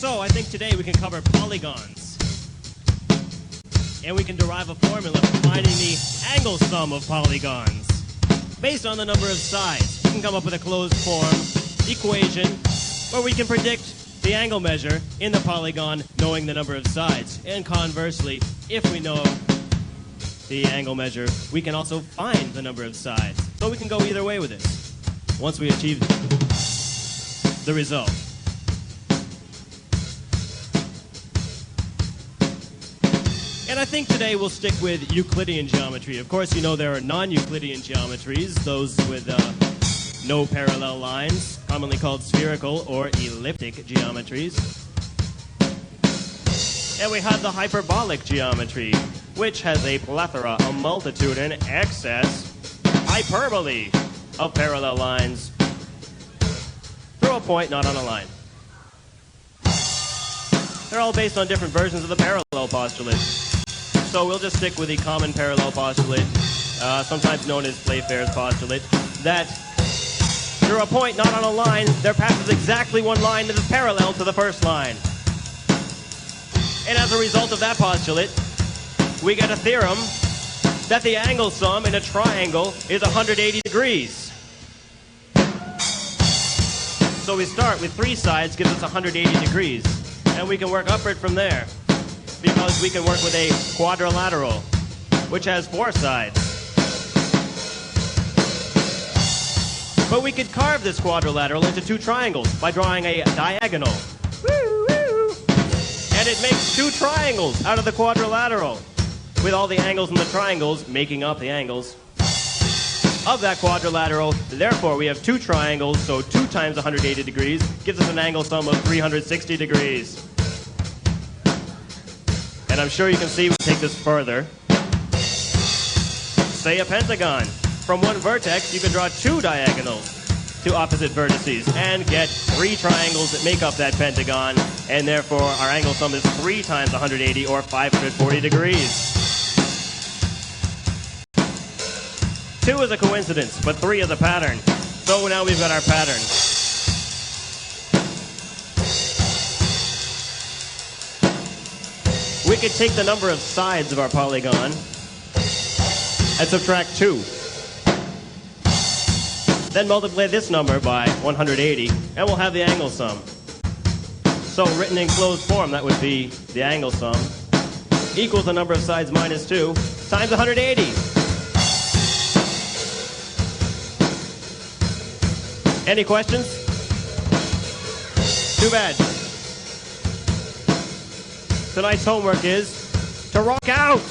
So I think today we can cover polygons. And we can derive a formula for finding the angle sum of polygons. Based on the number of sides, we can come up with a closed form equation where we can predict the angle measure in the polygon knowing the number of sides. And conversely, if we know the angle measure, we can also find the number of sides. So we can go either way with this once we achieve the result. And I think today we'll stick with Euclidean geometry. Of course, you know there are non-Euclidean geometries, those with no parallel lines, commonly called spherical or elliptic geometries. And we have the hyperbolic geometry, which has a plethora, a multitude, an excess, hyperbole of parallel lines through a point, not on a line. They're all based on different versions of the parallel postulate. So we'll just stick with the common parallel postulate, sometimes known as Playfair's postulate, that through a point, not on a line, there passes exactly one line that is parallel to the first line. And as a result of that postulate, we get a theorem that the angle sum in a triangle is 180 degrees. So we start with 3 sides, gives us 180 degrees. And we can work upward from there, because we can work with a quadrilateral, which has 4 sides. But we could carve this quadrilateral into 2 triangles by drawing a diagonal. And it makes 2 triangles out of the quadrilateral, with all the angles in the triangles making up the angles of that quadrilateral. Therefore, we have 2 triangles, so 2 times 180 degrees gives us an angle sum of 360 degrees. And I'm sure you can see we take this further. Say a pentagon. From one vertex, you can draw 2 diagonals to opposite vertices and get 3 triangles that make up that pentagon, and therefore our angle sum is 3 times 180 or 540 degrees. 2 is a coincidence, but 3 is a pattern. So now we've got our pattern. We could take the number of sides of our polygon and subtract 2. Then multiply this number by 180, and we'll have the angle sum. So written in closed form, that would be the angle sum equals the number of sides minus 2 times 180. Any questions? Too bad. Tonight's homework is to rock out!